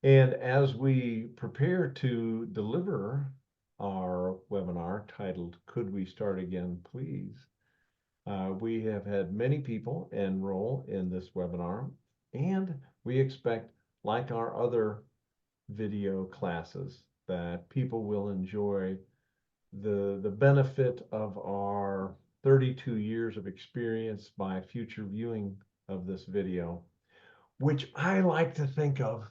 And as we prepare to deliver our webinar titled, Could We Start Again, Please? We have had many people enroll in this webinar, and we expect, like our other video classes, that people will enjoy the benefit of our 32 years of experience by future viewing of this video, which I like to think of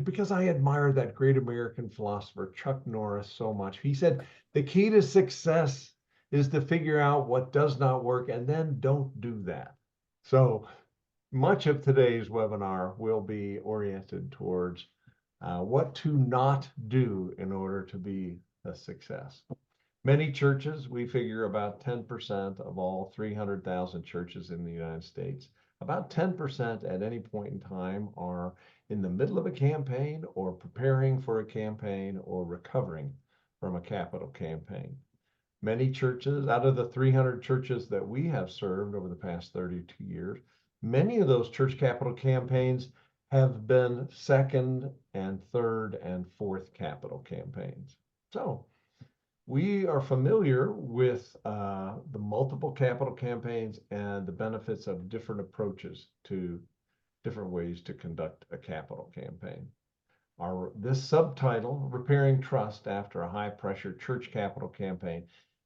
because I admire that great American philosopher, Chuck Norris, so much. He said, the key to success is to figure out what does not work and then don't do that. So much of today's webinar will be oriented towards what to not do in order to be a success. Many churches, we figure about 10% of all 300,000 churches in the United States, about 10% at any point in time are in the middle of a campaign or preparing for a campaign or recovering from a capital campaign. Many churches, out of the 300 churches that we have served over the past 32 years, many of those church capital campaigns have been second and third and fourth capital campaigns. So we are familiar with the multiple capital campaigns and the benefits of different approaches to different ways to conduct a capital campaign. This subtitle, Repairing Trust After a High Pressure Church Capital Campaign,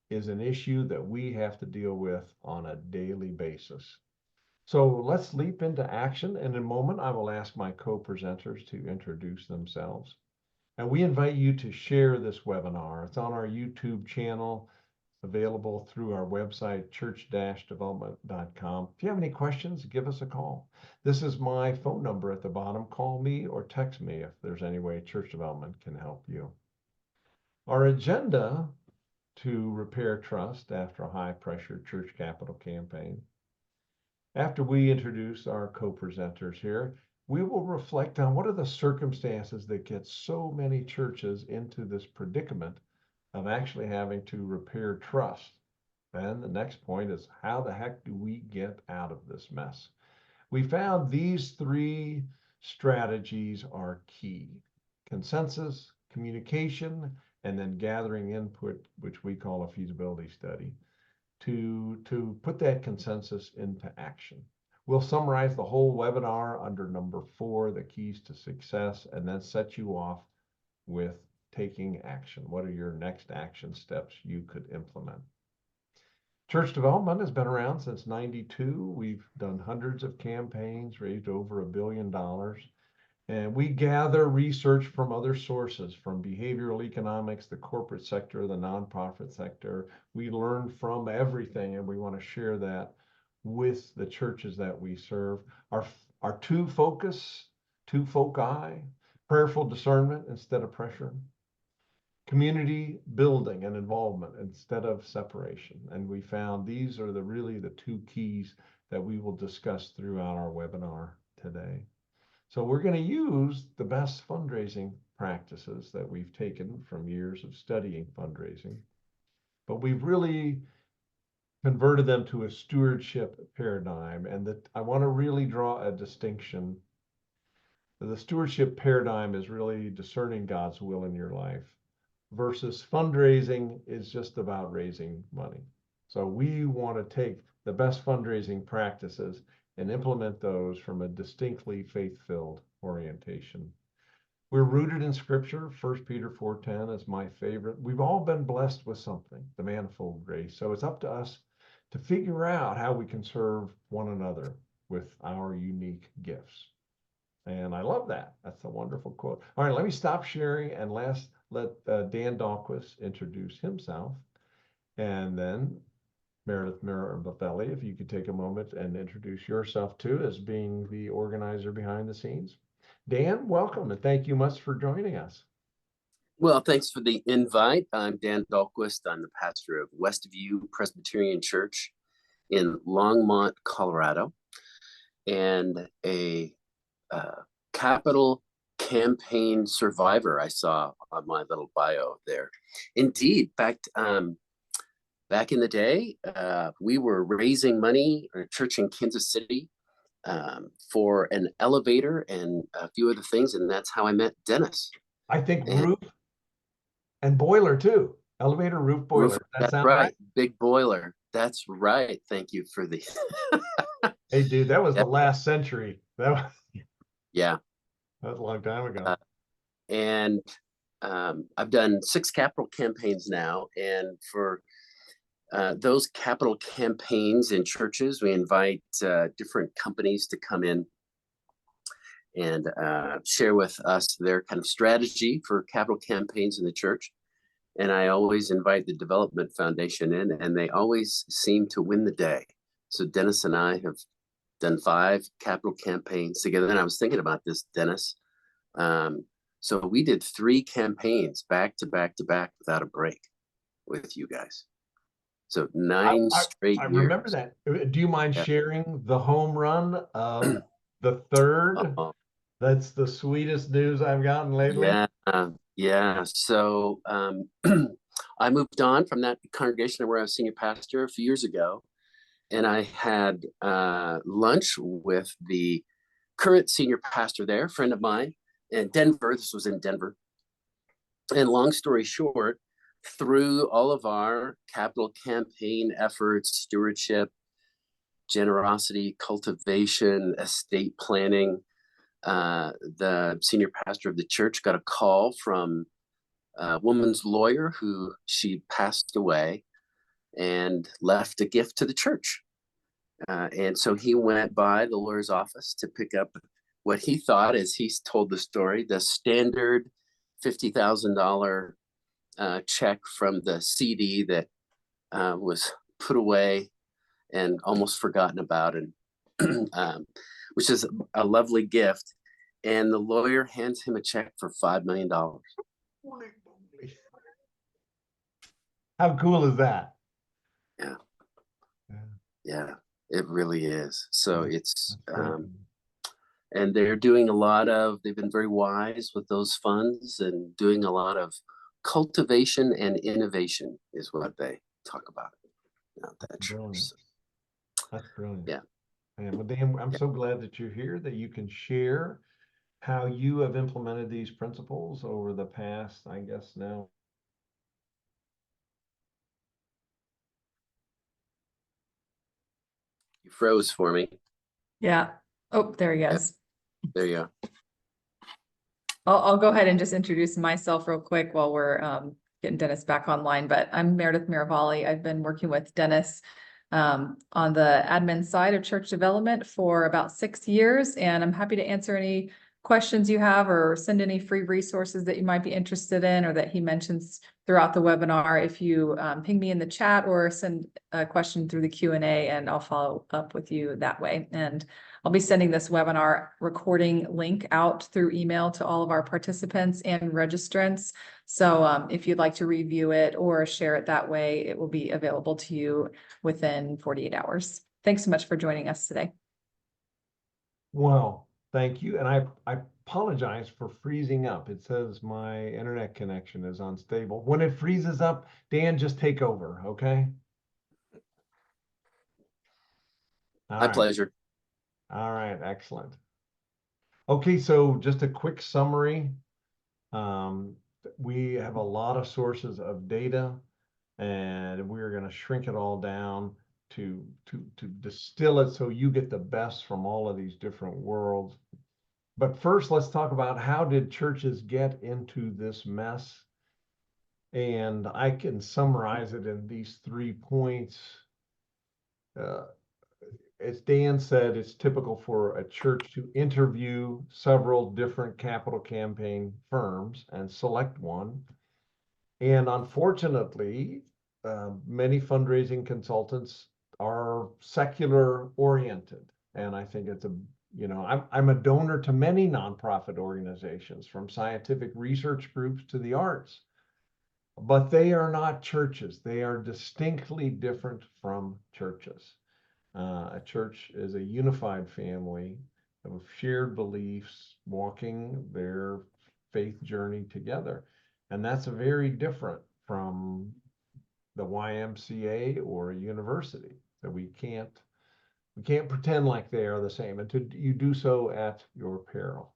is an issue that we have to deal with on a daily basis. So let's leap into action. In a moment, I will ask my co-presenters to introduce themselves. And we invite you to share this webinar. It's on our YouTube channel, available through our website, church-development.com. If you have any questions, give us a call. This is my phone number at the bottom. Call me or text me if there's any way church development can help you. Our agenda to repair trust after a high-pressure church capital campaign. After we introduce our co-presenters here, we will reflect on what are the circumstances that get so many churches into this predicament of actually having to repair trust. Then the next point is, how the heck do we get out of this mess? We found these three strategies are key: consensus, communication, and then gathering input, which we call a feasibility study, to put that consensus into action. We'll summarize the whole webinar under number 4, the keys to success, and then set you off with taking action. What are your next action steps you could implement? Church development has been around since '92. We've done hundreds of campaigns, raised over $1 billion. And we gather research from other sources, from behavioral economics, the corporate sector, the nonprofit sector. We learn from everything, and we want to share that with the churches that we serve. Our two foci, prayerful discernment instead of pressure, community building and involvement instead of separation. And we found these are really the two keys that we will discuss throughout our webinar today. So we're going to use the best fundraising practices that we've taken from years of studying fundraising, but we've really converted them to a stewardship paradigm. And that I want to really draw a distinction. The stewardship paradigm is really discerning God's will in your life, versus fundraising is just about raising money. So we want to take the best fundraising practices and implement those from a distinctly faith-filled orientation. We're rooted in Scripture. 1 Peter 4:10 is my favorite. We've all been blessed with something, the manifold grace. So it's up to us to figure out how we can serve one another with our unique gifts. And I love that. That's a wonderful quote. All right, let me stop sharing and let Dan Dahlquist introduce himself. And then Meredith Mirabelli, if you could take a moment and introduce yourself too, as being the organizer behind the scenes. Dan, welcome, and thank you much for joining us. Well, thanks for the invite. I'm Dan Dahlquist. I'm the pastor of Westview Presbyterian Church in Longmont, Colorado, and a capital campaign survivor. I saw on my little bio there. Indeed, back in the day, we were raising money at a church in Kansas City, for an elevator and a few other things, and that's how I met Dennis. I think And roof and boiler too. Elevator, roof, roof, boiler. That that's sound right? right, big boiler. That's right. Thank you for the Hey, dude, that was the Yep. last century. Yeah. That was a long time ago. Uh, and I've done 6 capital campaigns now, and for those capital campaigns in churches, we invite different companies to come in and share with us their kind of strategy for capital campaigns in the church. And I always invite the Development Foundation in, and they always seem to win the day. So Dennis and I have done 5 capital campaigns together. And I was thinking about this, Dennis. So we did 3 campaigns back to back to back without a break with you guys. So 9 straight I years. remember that. Do you mind Yeah. sharing the home run of the third? That's the sweetest news I've gotten lately. Yeah, yeah. So I moved on from that congregation where I was senior pastor a few years ago, and I had lunch with the current senior pastor there, a friend of mine in Denver. This was in Denver. And long story short, through all of our capital campaign efforts, stewardship, generosity, cultivation, estate planning, the senior pastor of the church got a call from a woman's lawyer who she passed away and left a gift to the church. And so he went by the lawyer's office to pick up what he thought, as he's told the story, the standard $50,000 check from the CD that was put away and almost forgotten about, and which is a lovely gift. And the lawyer hands him a check for $5 million. How cool is that? Yeah. Yeah, it really is. So it's and they're doing a lot of, they've been very wise with those funds and doing a lot of cultivation and innovation is what they talk about at that church. So, That's brilliant. yeah. And well, Dan, I'm so glad that you're here, that you can share how you have implemented these principles over the past, I guess now. You froze for me. Yeah. Oh, there he is. There you go. I'll go ahead and just introduce myself real quick while we're getting Dennis back online. But I'm Meredith Miravalli. I've been working with Dennis on the admin side of church development for about 6 years, and I'm happy to answer any questions you have or send any free resources that you might be interested in or that he mentions throughout the webinar. If you ping me in the chat or send a question through the Q&A, and I'll follow up with you that way. And I'll be sending this webinar recording link out through email to all of our participants and registrants. So if you'd like to review it or share it that way, it will be available to you within 48 hours. Thanks so much for joining us today. Well, thank you. And I apologize for freezing up. It says my internet connection is unstable. When it freezes up, Dan, just take over, okay? My pleasure. All right, excellent. Okay, so just a quick summary. We have a lot of sources of data, and we're going to shrink it all down to distill it so you get the best from all of these different worlds. But first, let's talk about how did churches get into this mess? And I can summarize it in these 3 points. As Dan said, it's typical for a church to interview several different capital campaign firms and select one. And unfortunately, many fundraising consultants are secular oriented. And I think it's I'm a donor to many nonprofit organizations, from scientific research groups to the arts, but they are not churches. They are distinctly different from churches. A church is a unified family of shared beliefs, walking their faith journey together. And that's very different from the YMCA or a university. That we We can't pretend like they are the same, and you do so at your peril.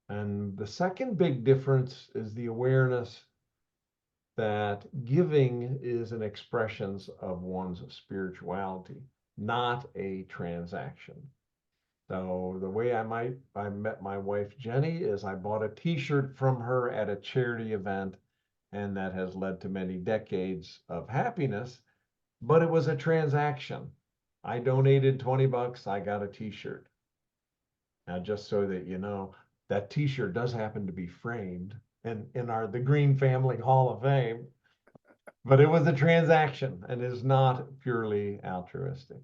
And the second big difference is the awareness that giving is an expression of one's spirituality, not a transaction. So the way I met my wife Jenny is I bought a t-shirt from her at a charity event, and that has led to many decades of happiness, but it was a transaction. I donated 20 bucks, I got a t-shirt. Now, just so that you know, that t-shirt does happen to be framed in the Green Family Hall of Fame, but it was a transaction and is not purely altruistic.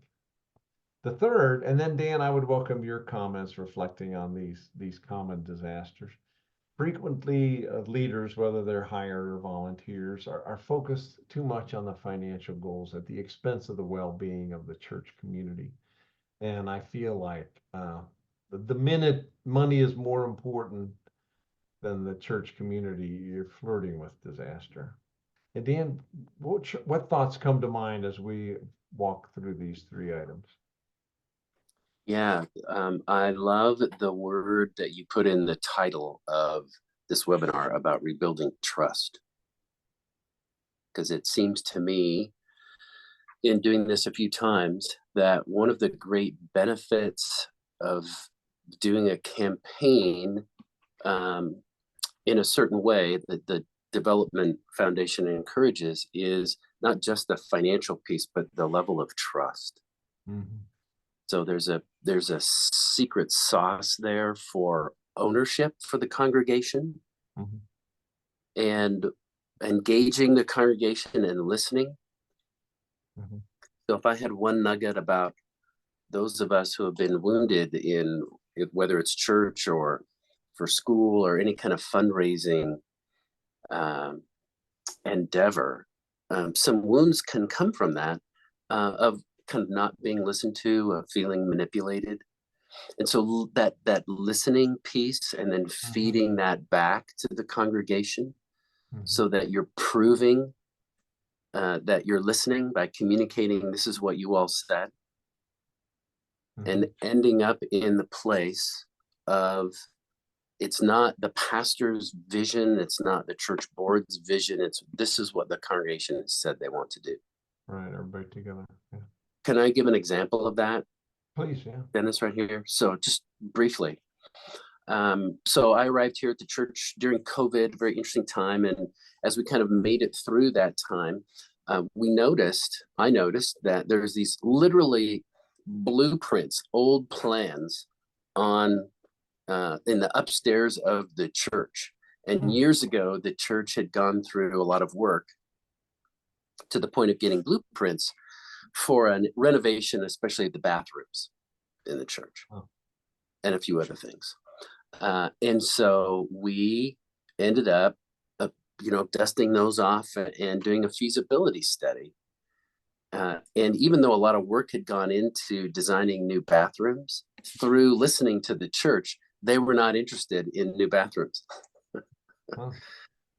The third, and then Dan, I would welcome your comments reflecting on these common disasters. Frequently, leaders, whether they're hired or volunteers, are focused too much on the financial goals at the expense of the well-being of the church community. And I feel like the minute money is more important than the church community, you're flirting with disaster. And Dan, what thoughts come to mind as we walk through these three items? Yeah, I love the word that you put in the title of this webinar about rebuilding trust. Because it seems to me, in doing this a few times, that one of the great benefits of doing a campaign in a certain way that the Development Foundation encourages is not just the financial piece, but the level of trust. Mm-hmm. So there's a secret sauce there for ownership for the congregation, Mm-hmm. and engaging the congregation and listening. Mm-hmm. So if I had one nugget about those of us who have been wounded in whether it's church or for school or any kind of fundraising endeavor, some wounds can come from that, of kind of not being listened to, of feeling manipulated. And so that listening piece, and then feeding that back to the congregation, Mm-hmm. so that you're proving that you're listening by communicating, this is what you all said, Mm-hmm. and ending up in the place of, it's not the pastor's vision, it's not the church board's vision, this is what the congregation has said they want to do. Right, everybody together. Yeah. Can I give an example of that, Please, yeah. Dennis, right here? So just briefly. So I arrived here at the church during COVID, very interesting time. And as we kind of made it through that time, I noticed that there's these literally blueprints, old plans on in the upstairs of the church. And years ago, the church had gone through a lot of work to the point of getting blueprints for a renovation, especially the bathrooms in the church, and a few other things. And so we ended up, dusting those off and doing a feasibility study. And even though a lot of work had gone into designing new bathrooms, through listening to the church, they were not interested in new bathrooms.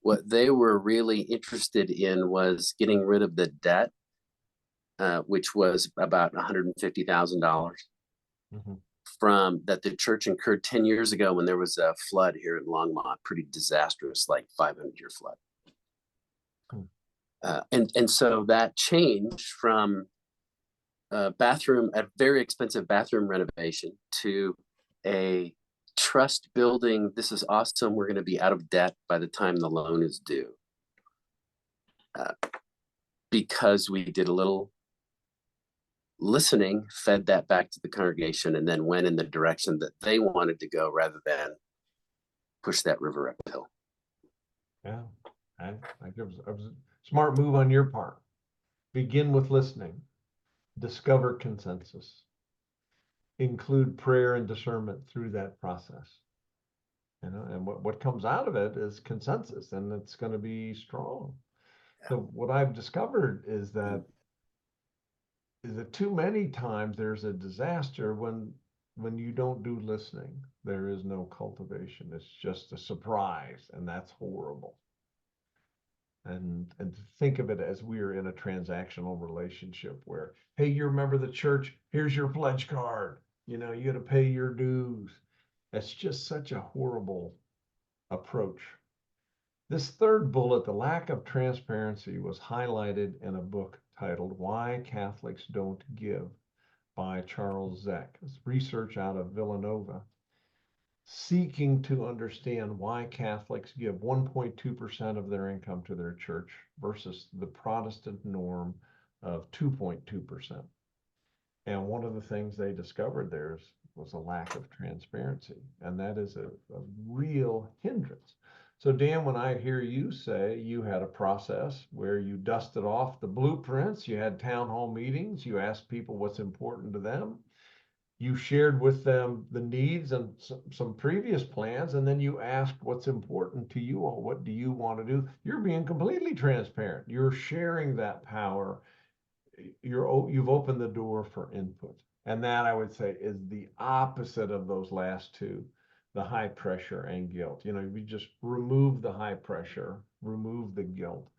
What they were really interested in was getting rid of the debt, which was about $150,000. Mm-hmm. From that the church incurred 10 years ago when there was a flood here in Longmont, pretty disastrous, like 500-year flood. And so that changed from a very expensive bathroom renovation, to a trust building. This is awesome. We're going to be out of debt by the time the loan is due, because we did a little listening, fed that back to the congregation, and then went in the direction that they wanted to go rather than push that river uphill. Yeah, I think it was a smart move on your part. Begin with listening, discover consensus, include prayer and discernment through that process. And what comes out of it is consensus, and it's going to be strong. So what I've discovered is that too many times there's a disaster when you don't do listening. There is no cultivation. It's just a surprise, and that's horrible. and think of it as we're in a transactional relationship where, hey, you're a member of the church, here's your pledge card. You know, you got to pay your dues. That's just such a horrible approach. This third bullet, the lack of transparency, was highlighted in a book titled Why Catholics Don't Give by Charles Zeck. It's research out of Villanova, seeking to understand why Catholics give 1.2% of their income to their church versus the Protestant norm of 2.2%. And one of the things they discovered there was a lack of transparency, and that is a real hindrance. So Dan, when I hear you say you had a process where you dusted off the blueprints, you had town hall meetings, you asked people what's important to them, you shared with them the needs and some previous plans, and then you asked what's important to you all. What do you want to do? You're being completely transparent. You're sharing that power. You've opened the door for input. And that, I would say, is the opposite of those last two, the high pressure and guilt. You know, we just remove the high pressure, remove the guilt,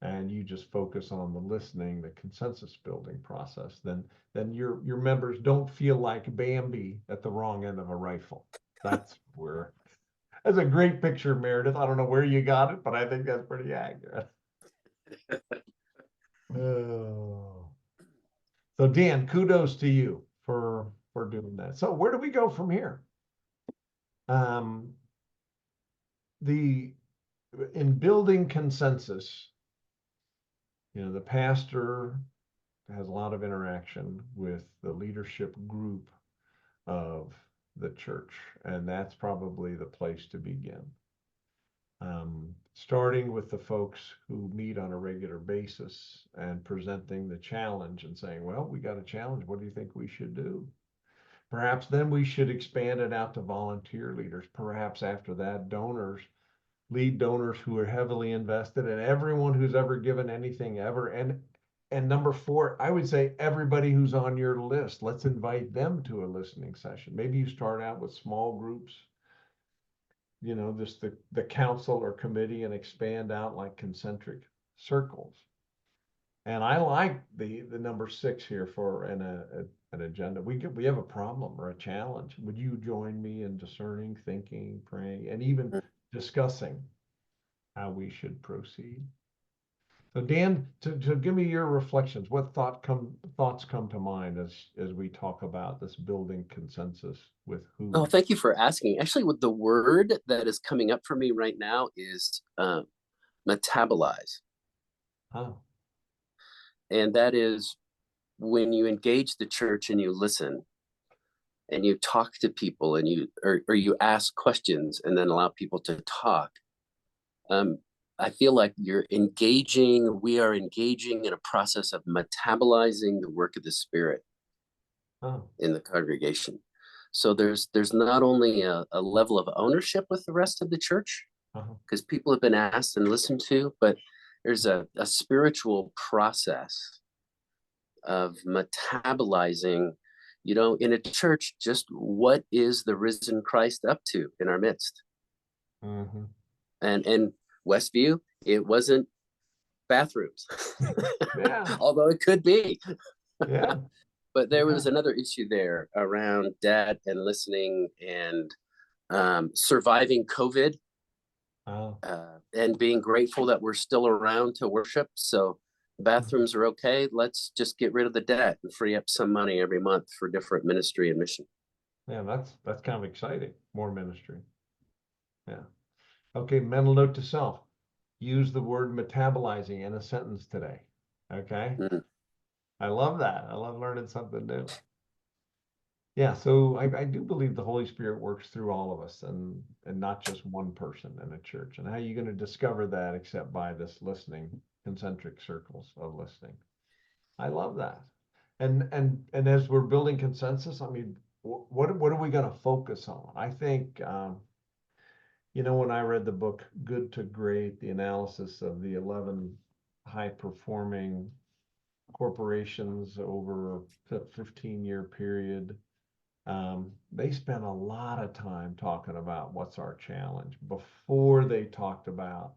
and you just focus on the listening, the consensus building process, then your members don't feel like Bambi at the wrong end of a rifle. That's a great picture, Meredith. I don't know where you got it, but I think that's pretty accurate. Oh. So Dan, kudos to you for doing that. So where do we go from here? The in building consensus, you know, the pastor has a lot of interaction with the leadership group of the church, and that's probably the place to begin. Starting with the folks who meet on a regular basis and presenting the challenge and saying, well, we got a challenge. What do you think we should do? Perhaps then we should expand it out to volunteer leaders. Perhaps after that, donors, lead donors who are heavily invested, and everyone who's ever given anything ever. And number four, I would say everybody who's on your list, let's invite them to a listening session. Maybe you start out with small groups, you know, just the council or committee, and expand out like concentric circles. And I like the number 6 here for an agenda. We have a problem or a challenge. Would you join me in discerning, thinking, praying, and even discussing how we should proceed? So Dan, to give me your reflections, what thoughts come to mind as we talk about this building consensus with who? Oh, thank you for asking. Actually, what the word that is coming up for me right now is metabolize. Huh. And that is when you engage the church and you listen and you talk to people and or you ask questions and then allow people to talk. I feel like we are engaging in a process of metabolizing the work of the Spirit in the congregation. So there's not only a level of ownership with the rest of the church, because people have been asked and listened to, but there's a spiritual process of metabolizing, you know, in a church, just what is the risen Christ up to in our midst? And Westview, it wasn't bathrooms, Yeah. although it could be. Yeah. But there was another issue there around dad and listening and surviving COVID and being grateful that we're still around to worship. So bathrooms are okay. Let's just get rid of the debt and free up some money every month for different ministry and mission. Yeah, that's kind of exciting. More ministry. Yeah. Okay, mental note to self. Use the word metabolizing in a sentence today. Okay. I love that. I love learning something new. Yeah, so I do believe the Holy Spirit works through all of us and not just one person in a church. And how are you going to discover that except by this listening, concentric circles of listening? I love that. And as we're building consensus, I mean, what are we going to focus on? I think you know, when I read the book Good to Great, the analysis of the 11 high performing corporations over a 15-year period, they spent a lot of time talking about what's our challenge before they talked about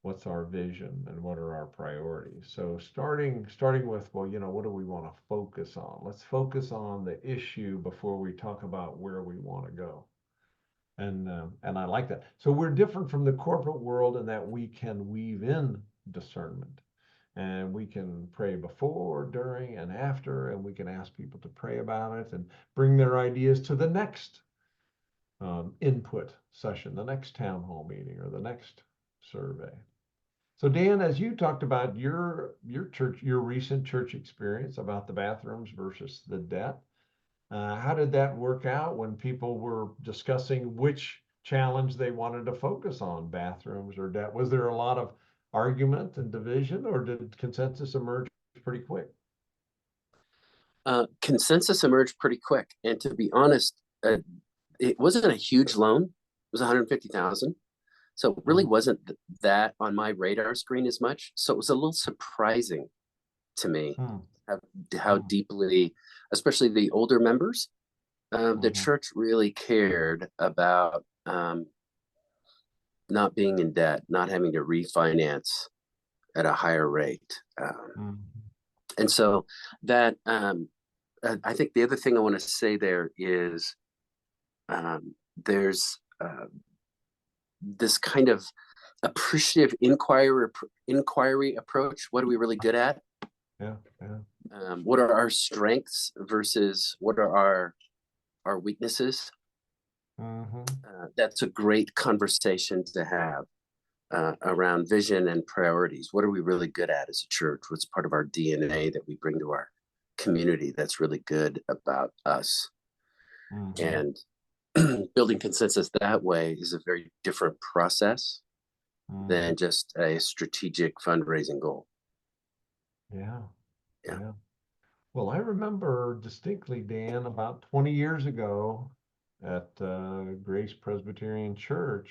what's our vision and what are our priorities. So starting with, well, what do we want to focus on? Let's focus on the issue before we talk about where we want to go. And I like that. So we're different from the corporate world in that we can weave in discernment, and we can pray before, during, and after, and we can ask people to pray about it and bring their ideas to the next input session, the next town hall meeting, or the next survey. So Dan, as you talked about your church, your recent church experience about the bathrooms versus the debt, how did that work out when people were discussing which challenge they wanted to focus on, bathrooms or debt? Was there a lot of argument and division, or did consensus emerge pretty quick? Consensus emerged pretty quick, and to be honest, it wasn't a huge loan. It was 150,000, so it really wasn't that on my radar screen as much. So it was a little surprising to me how deeply, especially the older members, the church really cared about not being in debt, not having to refinance at a higher rate. And so that I think the other thing I want to say there is there's this kind of appreciative inquiry approach. What are we really good at? Yeah. What are our strengths versus what are our weaknesses? That's a great conversation to have around vision and priorities. What are we really good at as a church? What's part of our DNA that we bring to our community that's really good about us? And building consensus that way is a very different process than just a strategic fundraising goal. Yeah. Well, I remember distinctly, Dan, about 20 years ago at Grace Presbyterian Church,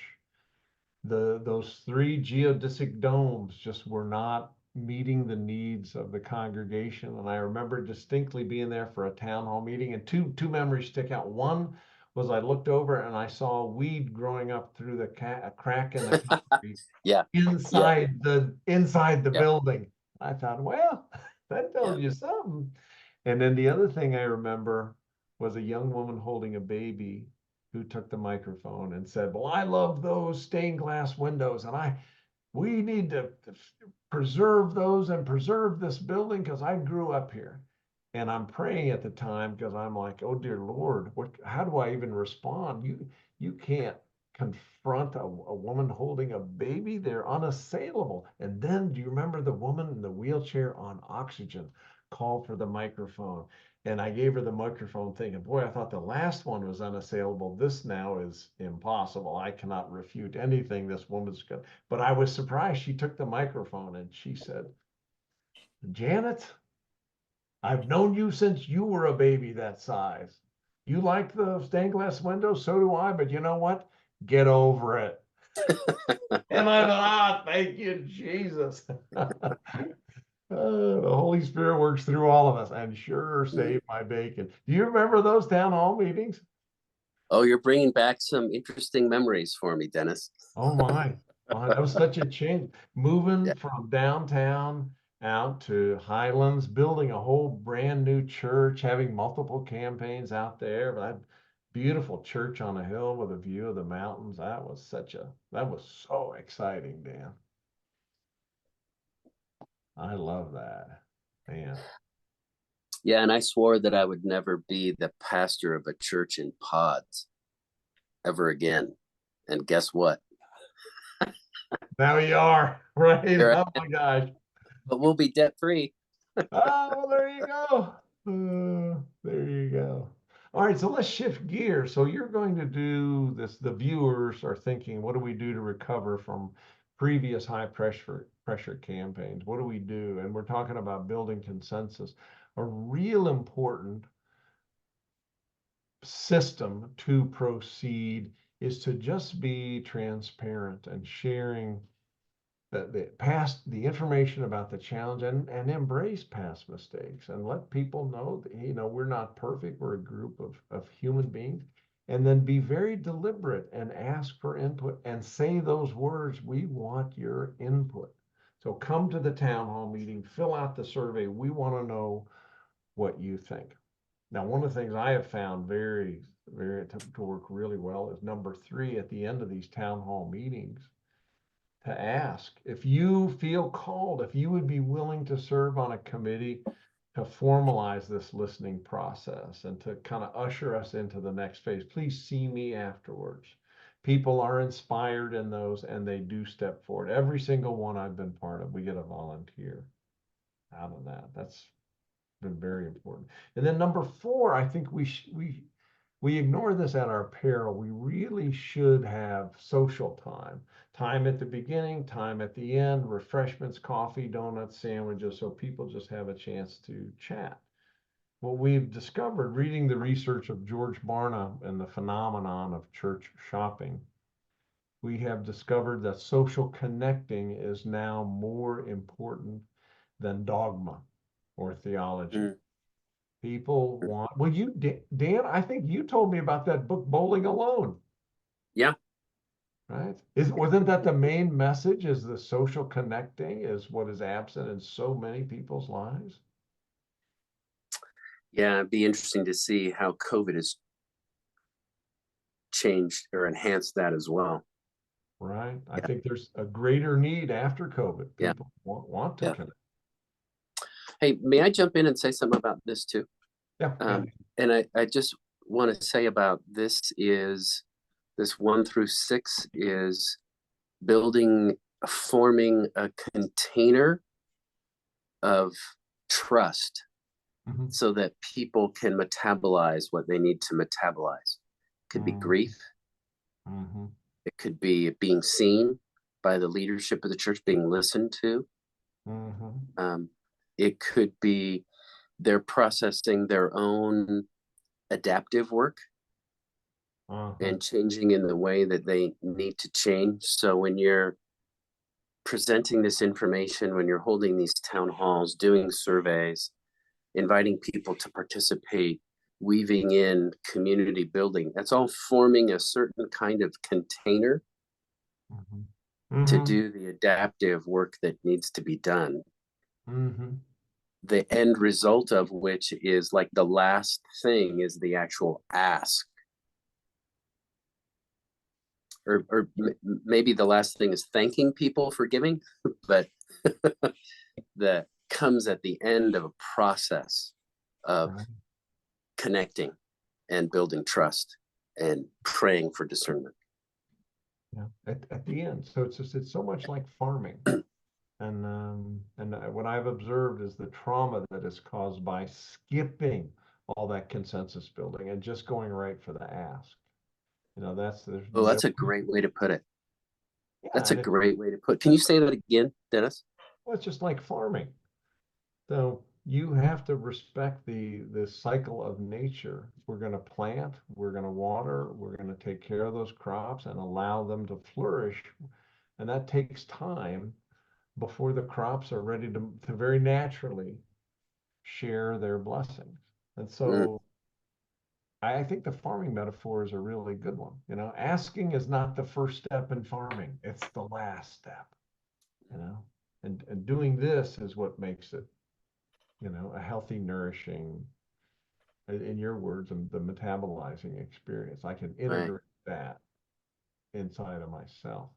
those three geodesic domes just were not meeting the needs of the congregation. And I remember distinctly being there for a town hall meeting, and two memories stick out. One was I looked over and I saw a weed growing up through the crack in the concrete inside the building. I thought, well, that tells you something. And then the other thing I remember was a young woman holding a baby who took the microphone and said, well, I love those stained glass windows, and we need to preserve those and preserve this building because I grew up here. And I'm praying at the time because I'm like, oh dear Lord, how do I even respond? You can't confront a woman holding a baby. They're unassailable. And then do you remember the woman in the wheelchair on oxygen called for the microphone? And I gave her the microphone thinking, boy, I thought the last one was unassailable. This now is impossible. I cannot refute anything this woman's got. But I was surprised she took the microphone and she said, Janet, I've known you since you were a baby that size. You like the stained glass windows, so do I, but you know what? Get over it. And I thought, thank you, Jesus. The Holy Spirit works through all of us and sure saved my bacon. Do you remember those town hall meetings? Oh, you're bringing back some interesting memories for me, Dennis. Oh my, that was such a change. Moving from downtown out to Highlands, building a whole brand new church, having multiple campaigns out there. That beautiful church on a hill with a view of the mountains. That was so exciting, Dan. I love that, man. Yeah, and I swore that I would never be the pastor of a church in pods ever again. And guess what? Now you are, right? Oh my gosh. But we'll be debt free. Oh, there you go. There you go. All right, so let's shift gears. So you're going to do this. The viewers are thinking, what do we do to recover from previous high pressure campaigns? What do we do? And we're talking about building consensus. A real important system to proceed is to just be transparent and sharing the information about the challenge and embrace past mistakes and let people know that we're not perfect. We're a group of human beings, and then be very deliberate and ask for input and say those words, we want your input. So come to the town hall meeting, fill out the survey. We want to know what you think. Now, one of the things I have found to work really well is number 3 at the end of these town hall meetings, to ask if you feel called, if you would be willing to serve on a committee to formalize this listening process and to kind of usher us into the next phase. Please see me afterwards. People are inspired in those and they do step forward. Every single one I've been part of, we get a volunteer out of that. That's been very important. And then number 4, I think we ignore this at our peril. We really should have social time at the beginning, time at the end, refreshments, coffee, donuts, sandwiches, so people just have a chance to chat. What we've discovered reading the research of George Barna and the phenomenon of church shopping, we have discovered that social connecting is now more important than dogma or theology. Mm. People want, well, Dan, I think you told me about that book, Bowling Alone. Yeah. Right? Wasn't that the main message, is the social connecting is what is absent in so many people's lives? Yeah, it'd be interesting to see how COVID has changed or enhanced that as well. Right. I Yeah. think there's a greater need after COVID. Yeah. People want to Yeah. connect. Hey, may I jump in and say something about this too? Yeah. And I just want to say about this 1 through 6 is forming a container of trust Mhm. so that people can metabolize what they need to metabolize. It could be grief. Mhm. It could be being seen by the leadership of the church, being listened to. Mhm. It could be they're processing their own adaptive work and changing in the way that they need to change. So when you're presenting this information, when you're holding these town halls, doing surveys, inviting people to participate, weaving in community building, that's all forming a certain kind of container to Mhm. do the adaptive work that needs to be done. Mhm. The end result of which is like the last thing is the actual ask. Or maybe the last thing is thanking people for giving, but that comes at the end of a process of Right. connecting and building trust and praying for discernment. Yeah. At the end. So it's so much like farming. And what I've observed is the trauma that is caused by skipping all that consensus building and just going right for the ask. There's Oh, that's a great way to put it. yeah, That's a great way to put. Can you say that again, Dennis? well, it's just like farming. So you have to respect the cycle of nature. We're going to plant, we're going to water, we're going to take care of those crops and allow them to flourish. And that takes time before the crops are ready to very naturally share their blessings. And Mm, so I think the farming metaphor is a really good one. Asking is not the first step in farming, it's the last step, you know, and doing this is what makes it, a healthy, nourishing, in your words, the metabolizing experience. I can right. integrate that inside of myself.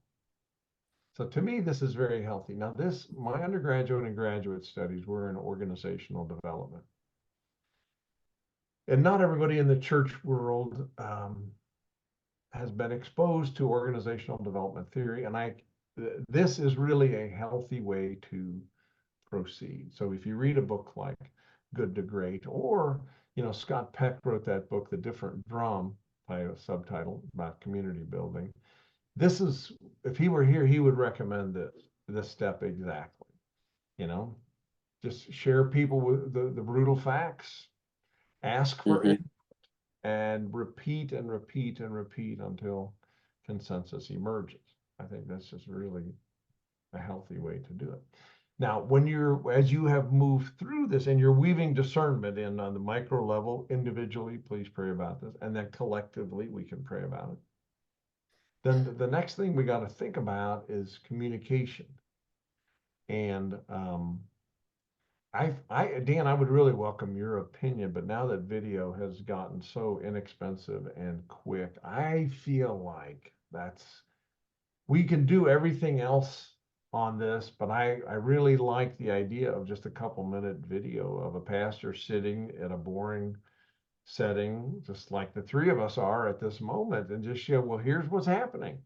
So to me, this is very healthy. Now, my undergraduate and graduate studies were in organizational development. And not everybody in the church world has been exposed to organizational development theory. And this is really a healthy way to proceed. So if you read a book like Good to Great, or, Scott Peck wrote that book, The Different Drum, by a subtitle about community building. If he were here, he would recommend this step exactly. Just share people with the brutal facts, ask for Mm-hmm. it, and repeat and repeat and repeat until consensus emerges. I think that's just really a healthy way to do it. Now, as you have moved through this and you're weaving discernment in on the micro level, individually, please pray about this. And then collectively, we can pray about it. Then the next thing we got to think about is communication. And Dan, I would really welcome your opinion, but now that video has gotten so inexpensive and quick, I feel like we can do everything else on this, but I really like the idea of just a couple-minute video of a pastor sitting in a boring setting, just like the three of us are at this moment, and just show, well, here's what's happening.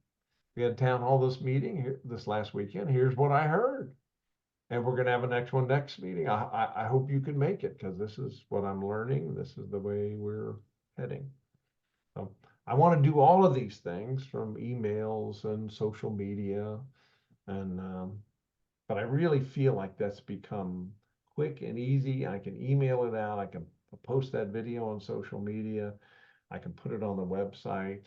We had town hall this meeting here this last weekend. Here's what I heard. And we're going to have a next meeting. I hope you can make it, because this is what I'm learning. This is the way we're heading. So I want to do all of these things, from emails and social media, and but I really feel like that's become quick and easy. I can email it out. I can post that video on social media. I can put it on the website.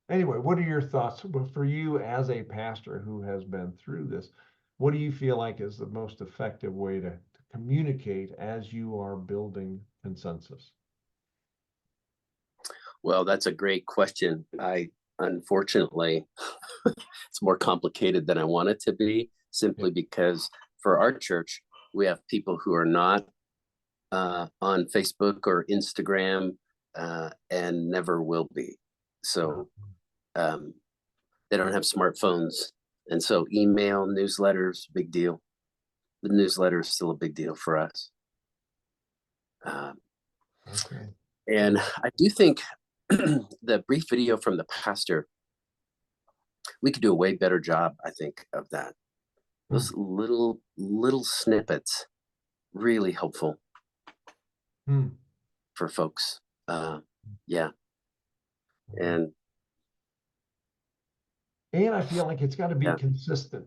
Anyway, what are your thoughts? Well, for you as a pastor who has been through this, what do you feel like is the most effective way to communicate as you are building consensus? Well, that's a great question. Unfortunately, it's more complicated than I want it to be, simply because for our church, we have people who are not on Facebook or Instagram and never will be. So they don't have smartphones. And so email, newsletters, big deal. The newsletter is still a big deal for us. Okay. And I do think the brief video from the pastor, we could do a way better job, I think, of that. Those little snippets, really helpful for folks. Yeah. And I feel like it's got to be yeah. consistent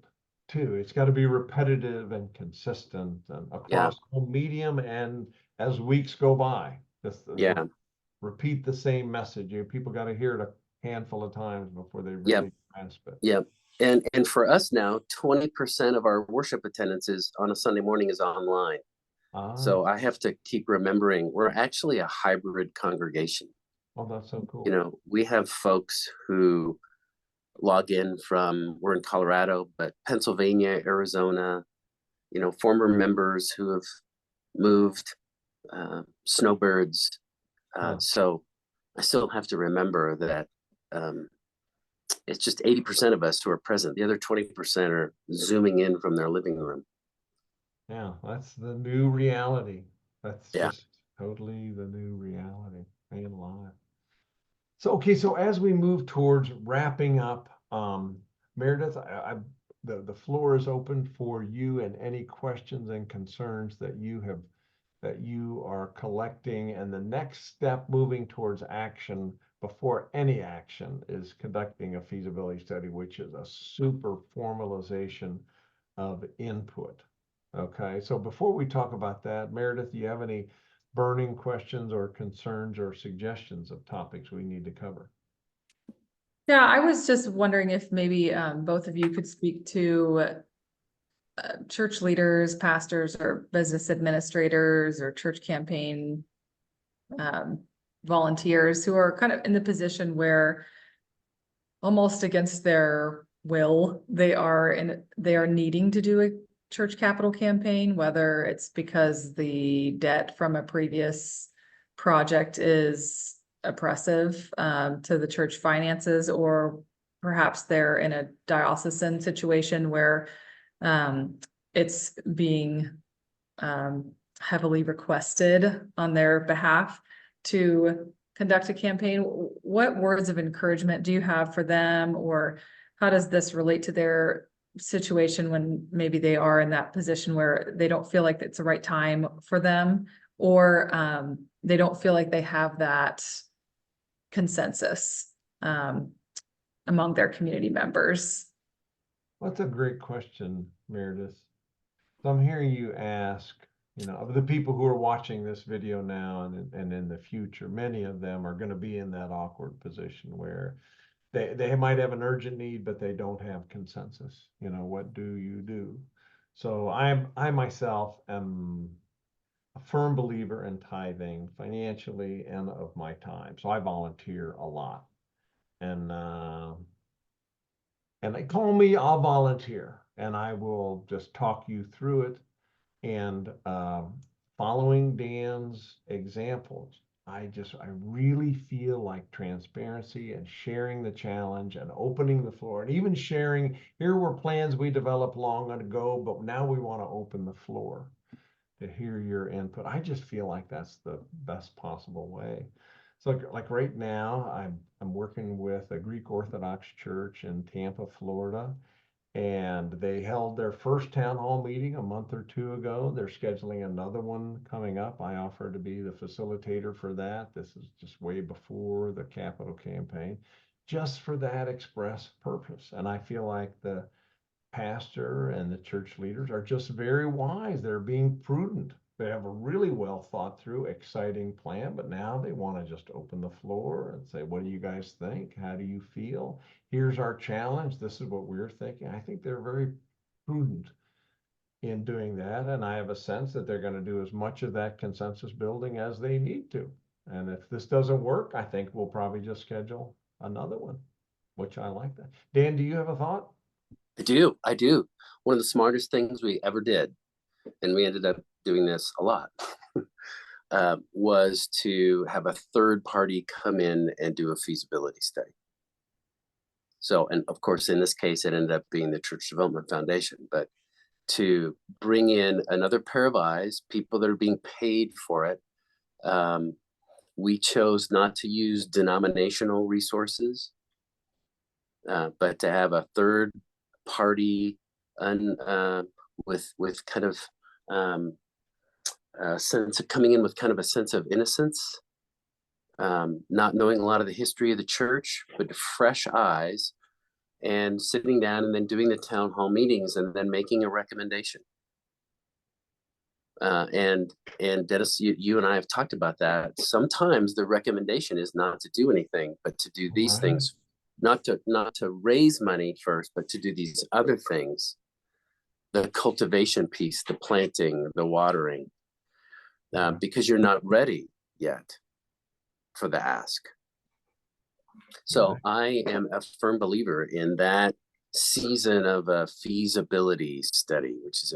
too. It's got to be repetitive and consistent and across all medium, and as weeks go by, repeat the same message. People got to hear it a handful of times before they really grasp it. Yeah. And for us now, 20% of our worship attendance is on a Sunday morning is online. So I have to keep remembering we're actually a hybrid congregation. Oh, that's so cool. You know, we have folks who log in from, we're in Colorado, but Pennsylvania, Arizona, you know, former members who have moved, snowbirds. So I still have to remember that it's just 80% of us who are present. The other 20% are zooming in from their living room. Yeah, that's the new reality. That's just totally the new reality. Staying live. So, okay, so as we move towards wrapping up, Meredith, the floor is open for you and any questions and concerns that you are collecting. And the next step moving towards action before any action is conducting a feasibility study, which is a super formalization of input. Okay, so before we talk about that, Meredith, do you have any burning questions or concerns or suggestions of topics we need to cover? Yeah, I was just wondering if maybe both of you could speak to church leaders, pastors, or business administrators, or church campaign volunteers who are kind of in the position where almost against their will, they are needing to do a church capital campaign, whether it's because the debt from a previous project is oppressive to the church finances, or perhaps they're in a diocesan situation where it's being heavily requested on their behalf to conduct a campaign. What words of encouragement do you have for them, or how does this relate to their situation when maybe they are in that position where they don't feel like it's the right time for them, or they don't feel like they have that consensus among their community members? That's a great question, Meredith. So I'm hearing you ask, of the people who are watching this video now and in the future, many of them are going to be in that awkward position where they might have an urgent need, but they don't have consensus. What do you do? So I myself am a firm believer in tithing financially and of my time. So I volunteer a lot. And they call me, I'll volunteer and I will just talk you through it. And following Dan's examples, I really feel like transparency and sharing the challenge and opening the floor and even sharing, here were plans we developed long ago, but now we want to open the floor to hear your input. I just feel like that's the best possible way. So like right now, I'm working with a Greek Orthodox church in Tampa, Florida, and they held their first town hall meeting a month or two ago. They're scheduling another one coming up. I offer to be the facilitator for that. This is just way before the capital campaign, just for that express purpose. And I feel like the pastor and the church leaders are just very wise. They're being prudent. They have a really well thought through, exciting plan, but now they want to just open the floor and say, what do you guys think? How do you feel? Here's our challenge. This is what we're thinking. I think they're very prudent in doing that. And I have a sense that they're going to do as much of that consensus building as they need to. And if this doesn't work, I think we'll probably just schedule another one, which I like that. Dan, do you have a thought? I do. One of the smartest things we ever did, and we ended up doing this a lot, was to have a third party come in and do a feasibility study. So, and of course, in this case, it ended up being the Church Development Foundation, but to bring in another pair of eyes, people that are being paid for it. We chose not to use denominational resources, but to have a third party with kind of a sense of coming in with kind of a sense of innocence, not knowing a lot of the history of the church, but fresh eyes, and sitting down and then doing the town hall meetings and then making a recommendation. And Dennis, you and I have talked about that. Sometimes the recommendation is not to do anything, but to do these things, not to raise money first, but to do these other things, the cultivation piece, the planting, the watering, because you're not ready yet for the ask. So I am a firm believer in that season of a feasibility study, which is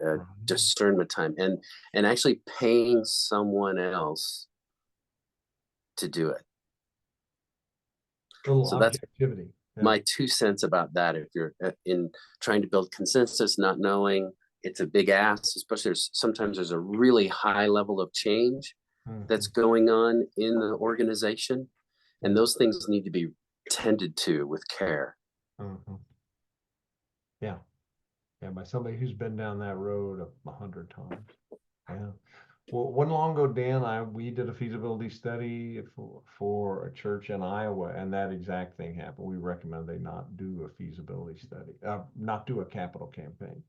a discernment time, and actually paying someone else to do it. So that's my 2 cents about that. If you're in trying to build consensus, not knowing, it's a big ask, especially sometimes there's a really high level of change that's going on in the organization, and those things need to be tended to with care. Yeah, by somebody who's been down that road 100 times. Yeah. Well, wasn't long ago, Dan, we did a feasibility study for a church in Iowa, and that exact thing happened. We recommend they not do a feasibility study, not do a capital campaign,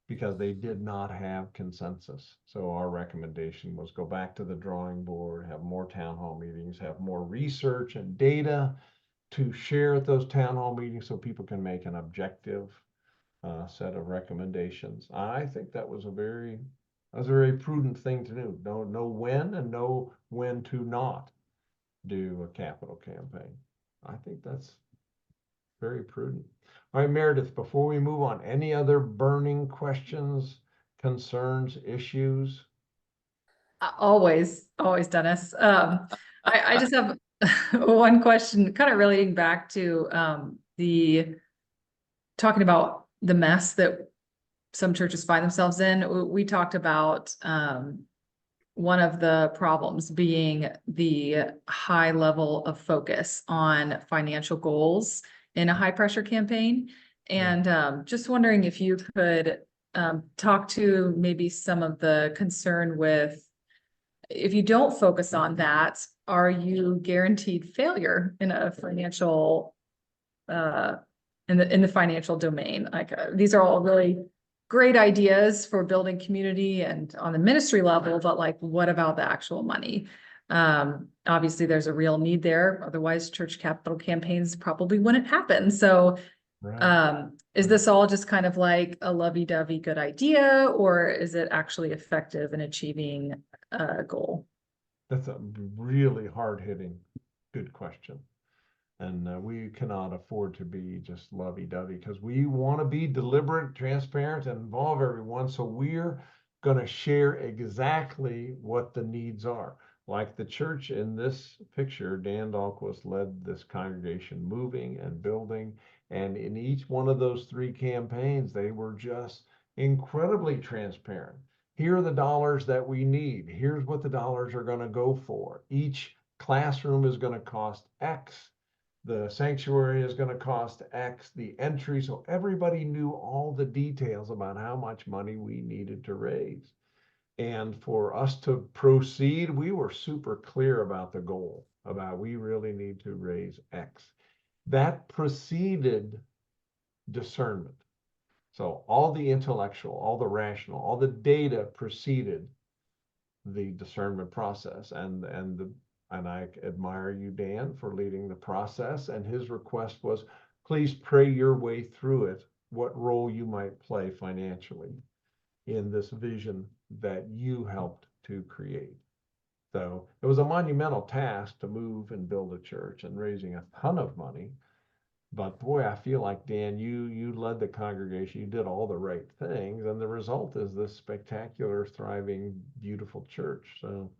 because they did not have consensus. So our recommendation was go back to the drawing board, have more town hall meetings, have more research and data to share at those town hall meetings so people can make an objective set of recommendations. I think that was a very prudent thing to do. Know when and know when to not do a capital campaign. I think that's very prudent. All right, Meredith, before we move on, any other burning questions, concerns, issues? Always, Dennis. I just have one question, kind of relating back to the talking about the mess that some churches find themselves in. We talked about one of the problems being the high level of focus on financial goals in a high pressure campaign. And just wondering if you could talk to maybe some of the concern with, if you don't focus on that, are you guaranteed failure in a financial in the financial domain? Like these are all really great ideas for building community and on the ministry level, but like, what about the actual money? Obviously there's a real need there. Otherwise church capital campaigns probably wouldn't happen. So Right. Is this all just kind of like a lovey-dovey good idea, or is it actually effective in achieving a goal? That's a really hard-hitting, good question. And we cannot afford to be just lovey-dovey because we want to be deliberate, transparent, and involve everyone. So we're going to share exactly what the needs are. Like the church in this picture, Dan Dahlquist led this congregation moving and building. And in each one of those 3 campaigns, they were just incredibly transparent. Here are the dollars that we need. Here's what the dollars are going to go for. Each classroom is going to cost X. The sanctuary is going to cost X, the entry. So everybody knew all the details about how much money we needed to raise. And for us to proceed, we were super clear about the goal, about we really need to raise X. That preceded discernment. So all the intellectual, all the rational, all the data preceded the discernment process. And I admire you, Dan, for leading the process. And his request was, please pray your way through it, what role you might play financially in this vision that you helped to create. So it was a monumental task to move and build a church and raising a ton of money. But boy, I feel like, Dan, you led the congregation, you did all the right things, and the result is this spectacular, thriving, beautiful church. So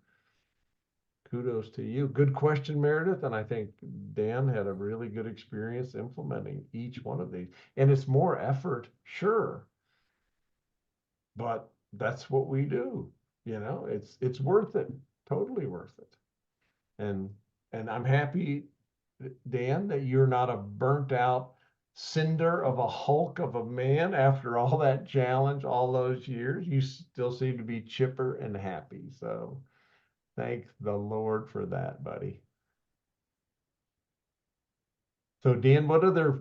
kudos to you. Good question, Meredith. And I think Dan had a really good experience implementing each one of these. And it's more effort, sure, but that's what we do. It's worth it, totally worth it. And I'm happy, Dan, that you're not a burnt out cinder of a hulk of a man after all that challenge, all those years. You still seem to be chipper and happy. So thank the Lord for that, buddy. So Dan,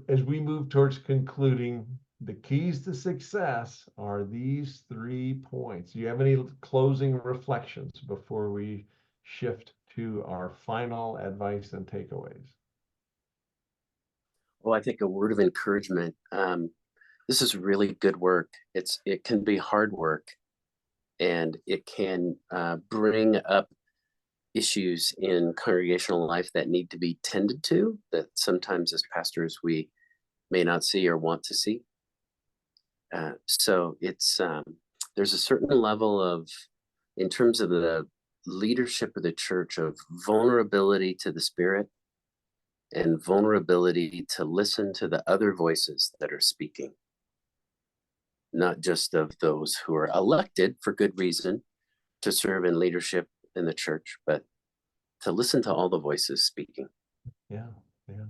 as we move towards concluding, the keys to success are these 3 points. Do you have any closing reflections before we shift to our final advice and takeaways? Well, I think a word of encouragement. This is really good work. It can be hard work, and it can bring up issues in congregational life that need to be tended to, that sometimes as pastors we may not see or want to see. So there's a certain level of, in terms of the leadership of the church, of vulnerability to the Spirit and vulnerability to listen to the other voices that are speaking, not just of those who are elected for good reason to serve in leadership in the church, but to listen to all the voices speaking. Yeah, yeah.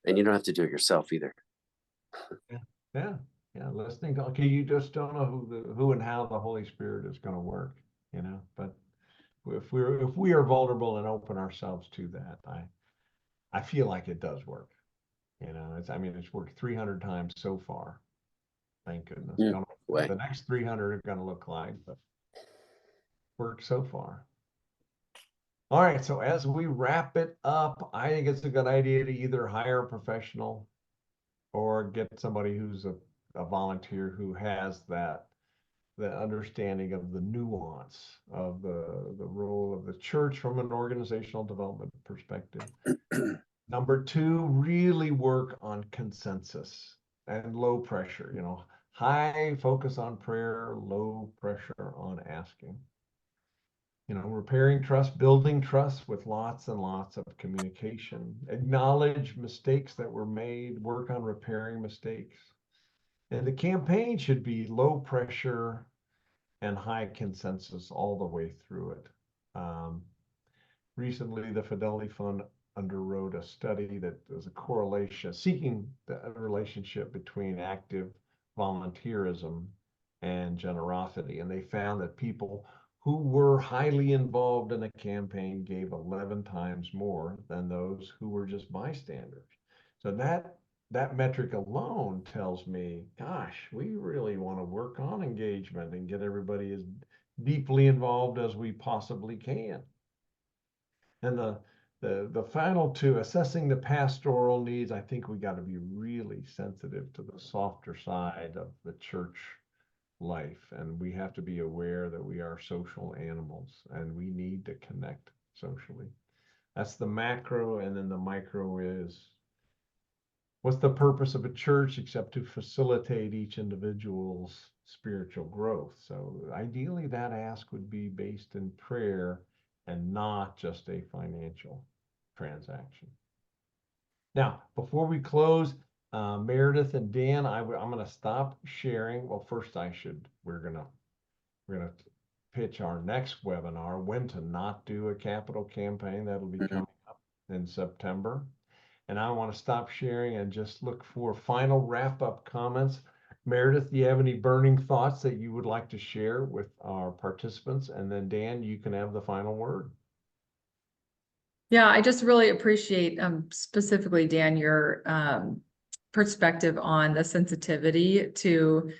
And you don't have to do it yourself either. Yeah, yeah. Listening to, okay, you just don't know who and how the Holy Spirit is going to work, but if we are vulnerable and open ourselves to that, I feel like it does work. It's worked 300 times so far. Thank goodness. Don't know what the next 300 are going to look like, but worked so far. All right, so as we wrap it up, I think it's a good idea to either hire a professional or get somebody who's a volunteer who has the understanding of the nuance of the role of the church from an organizational development perspective. Number 2, really work on consensus and low pressure, high focus on prayer, low pressure on asking. Repairing trust, building trust with lots and lots of communication. Acknowledge mistakes that were made, work on repairing mistakes. And the campaign should be low pressure and high consensus all the way through it. Recently, the Fidelity Fund underwrote a study that was a correlation, seeking the relationship between active volunteerism and generosity. And they found that people who were highly involved in a campaign gave 11 times more than those who were just bystanders. So that metric alone tells me, gosh, we really want to work on engagement and get everybody as deeply involved as we possibly can. And the final two, assessing the pastoral needs. I think we got to be really sensitive to the softer side of the church life, and we have to be aware that we are social animals and we need to connect socially. That's the macro, and then the micro is, what's the purpose of a church except to facilitate each individual's spiritual growth? So ideally that ask would be based in prayer and not just a financial transaction. Now, before we close, Meredith and Dan, I'm going to stop sharing. Well, first we're going to pitch our next webinar, when to not do a capital campaign. That'll be coming up in September. And I want to stop sharing and just look for final wrap-up comments. Meredith, do you have any burning thoughts that you would like to share with our participants? And then Dan, you can have the final word. Yeah, I just really appreciate specifically, Dan, your perspective on the sensitivity to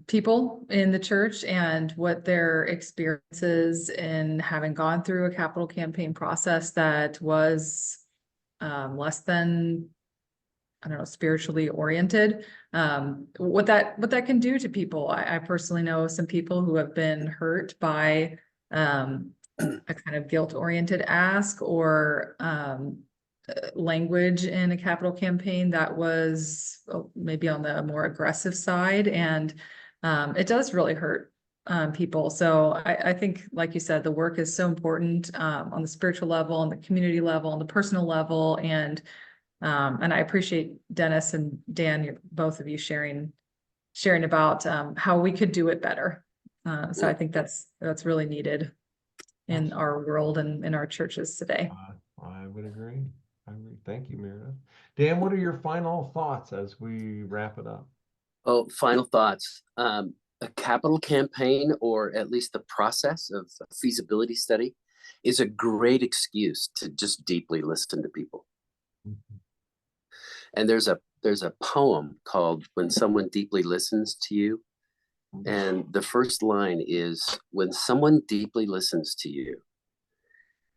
people in the church and what their experiences in having gone through a capital campaign process that was less than, I don't know, spiritually oriented. What that can do to people. I personally know some people who have been hurt by a kind of guilt-oriented ask or language in a capital campaign that was maybe on the more aggressive side, and it does really hurt people. So I think, like you said, the work is so important on the spiritual level, on the community level, on the personal level, and I appreciate Dennis and Dan, both of you sharing about how we could do it better. So I think that's really needed in our world and in our churches today. I would agree. Thank you, Meredith. Dan, what are your final thoughts as we wrap it up? Oh, final thoughts. A capital campaign, or at least the process of a feasibility study, is a great excuse to just deeply listen to people. Mm-hmm. And there's a poem called "When Someone Deeply Listens to You." And the first line is, when someone deeply listens to you,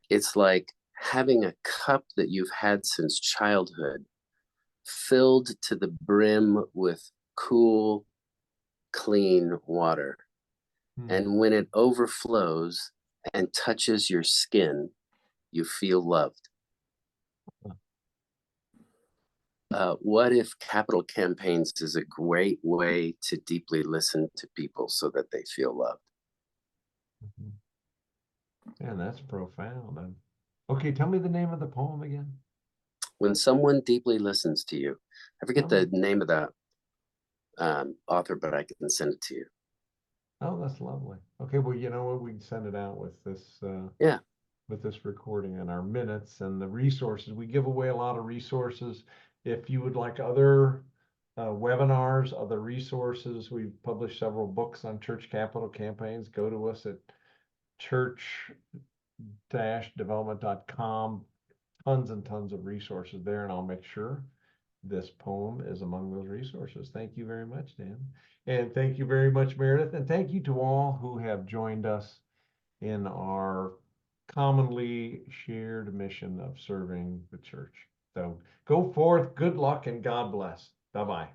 it's like having a cup that you've had since childhood filled to the brim with cool, clean water. And when it overflows and touches your skin, you feel loved. What if capital campaigns is a great way to deeply listen to people so that they feel loved? Man, that's profound. Okay, tell me the name of the poem again. When someone deeply listens to you. I forget the name of the author, but I can send it to you. Oh, that's lovely. Okay, well, you know what? We can send it out with this. With this recording and our minutes and the resources. We give away a lot of resources. If you would like other webinars, other resources, we've published several books on church capital campaigns. Go to us at church-development.com. Tons and tons of resources there, and I'll make sure this poem is among those resources. Thank you very much, Dan. And thank you very much, Meredith. And thank you to all who have joined us in our commonly shared mission of serving the church. So go forth, good luck, and God bless. Bye-bye.